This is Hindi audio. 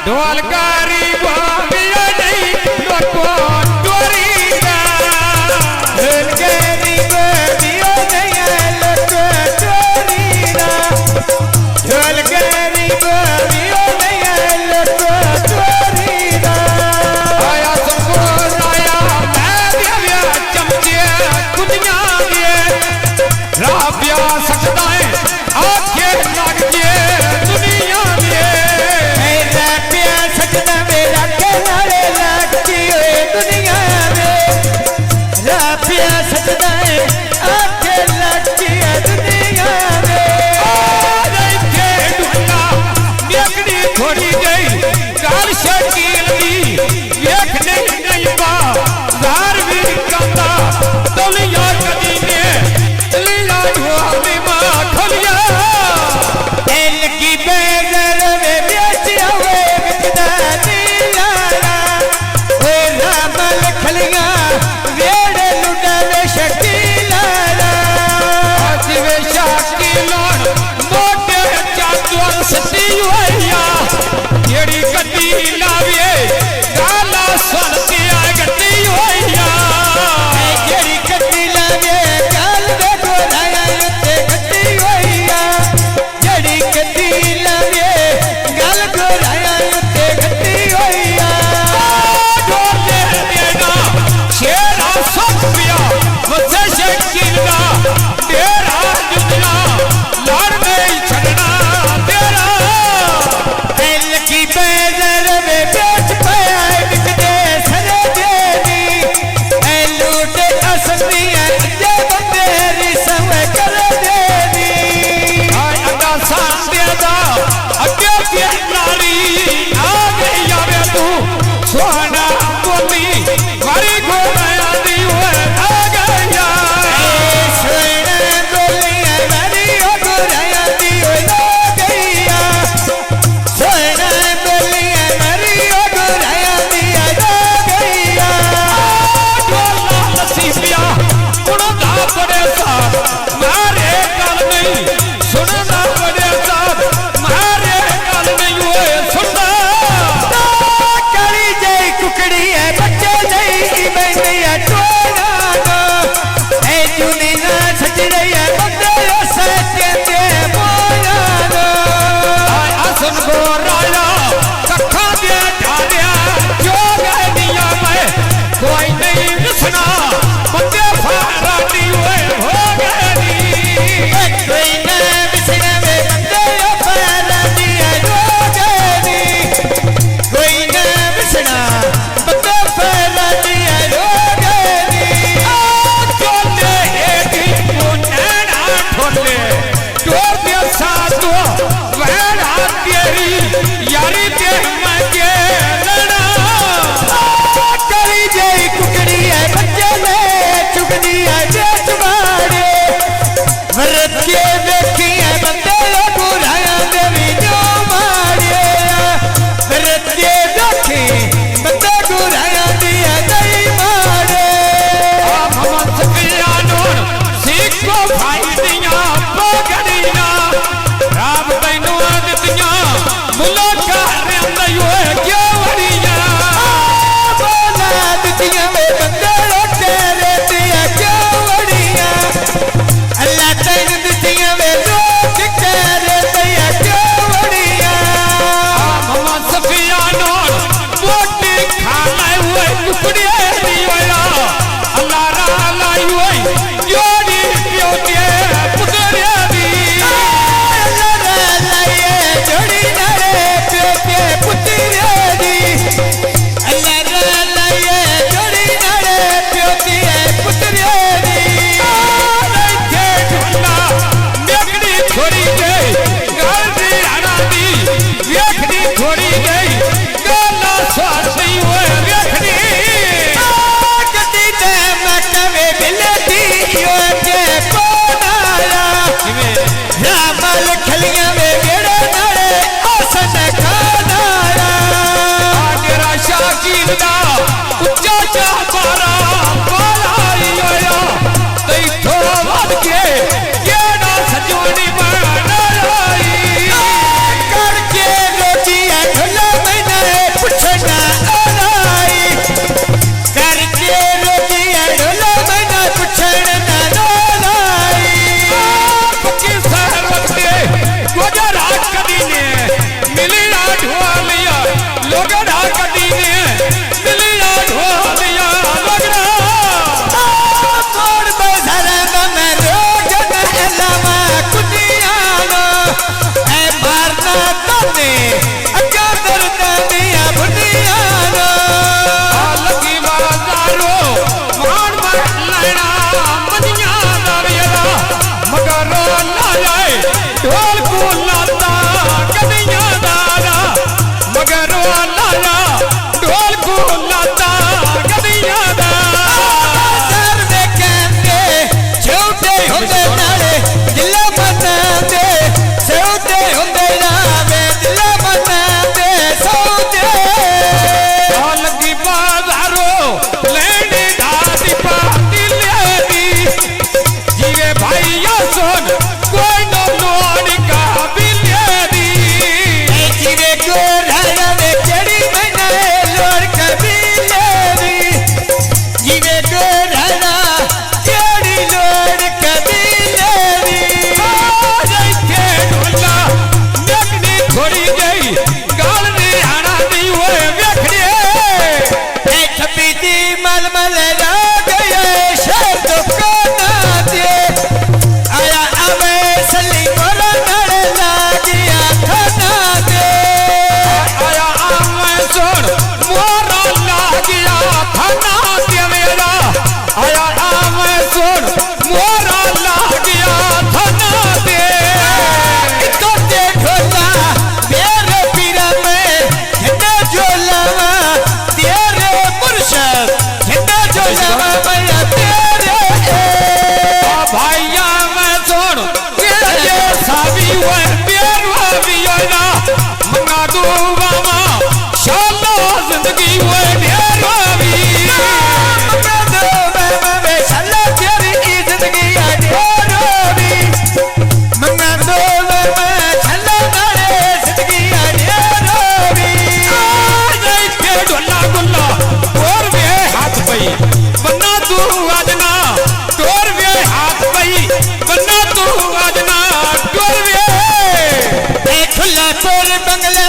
ढोलकारी बाबिया नहीं लोको चोरीदा ढोलकारी बाबिया नहीं लोको चोरीदा ढोलकारी बाबिया नहीं लोको चोरीदा आया सबको आया मैं दिया चमचे कुदियां दिए राबिया सकता है आंखें लग के दुनिया में राबिया सकता मेरा के नारे लगती है दुनिया में राबिया सकता है आंखें लगती है दुनिया में आई के ढूंढना देखनी थोड़ी गई गाल शकील दी देखने नहीं पा घर भी कंदा दुनिया कदी ने लिया ढोली मां खोलिया दिल की बेगर में बेच हुए बिकदा दिलारा ओ रामल खलिया वेड़े लुटा में शकीलारा आज वे शकीलों मोटे चाचुअन सती हुआ येड़ी कदी लावे गाला सुनती आ गती हुआ येड़ी कदी लावे गाल में गोराया ते गती हुआ येड़ी कदी लावे गाल गोराया ते गती हुआ ढोले देना शेरा सोफिया मुझे शकीला तेरा जुदना लाड़ में छड़ना तेरा दिल की बेजर में बेच पाया बिकते सरे देवी ऐ लूटे असलिया जब तेरी समय कर देवी आय अदा सांदे दा अगे के नारी आ गई आवे तू सोना बोली मारी घोड़ाया दी हुए आ गया सोना बोली मारी घोड़ाया दी हुए आ गया सोना बोली मारी घोड़ाया दी आ गया ढोला नसीबिया उड़दा बड़े साथ मारे गल नहीं सुनना बड़े साथ मारे गल नहीं हुए सुनना करी जई कुकड़ी है बच्चे जई बैठिया टोना ऐ जुनी ना सच रही है बंदे सच्चे ते बोया आय आसन को राया कखा दे ढालिया जो गनिया में कोई नहीं विसना बंदे फाराटी हुए हो गई कोई ना विसना में बंदे फाराटी हो गई कोई ना विसना बंदे फाराटी हो गई चोले एडी मुन्ना ठोले टोर दे सातो वैरा तेरी यारी ते मगे लड़ा करी जई कुकड़ी है बच्चे में चुगनी है बेचवाड़े भरत के देखी है बंदे बुराया देवी जो मारे भरत के देखी बंदे बुराया दिया नहीं मारे मोहम्मद सफियानो सीखो भाई दिया पगड़िया राम तैनू दितिया मुलाकात नहीं हुए क्यों वड़िया बोला दितिया में बंदे तेरे दिया क्यों वड़िया अल्लाह तैनू दितिया में लोग करे दिया क्यों वड़िया मोहम्मद सफियानो मोटी खाना हुए टुकड़े दिया अल्लाह रा लाई हुई जोड़ी प्योते पुतरे दी अल्लाह रा लाई जोड़ी नारे प्योते पुतरे दी अल्लाह रा लाई जोड़ी नारे प्योते पुतरे दी नहीं थे ढूंढना देखनी थोड़ी गई गाल दी आना दी देखनी थोड़ी गई गाला स्वाद नहीं हुए देखनी कदी ते मैं कवे बिलती यो के कौन आया रामल खलिया में गेड़े नारे आसन खाना आया तेरा शाकील दा उच्चा चा पारा पारा होया तई थो वध के केड़ा सजोनी बना बंगले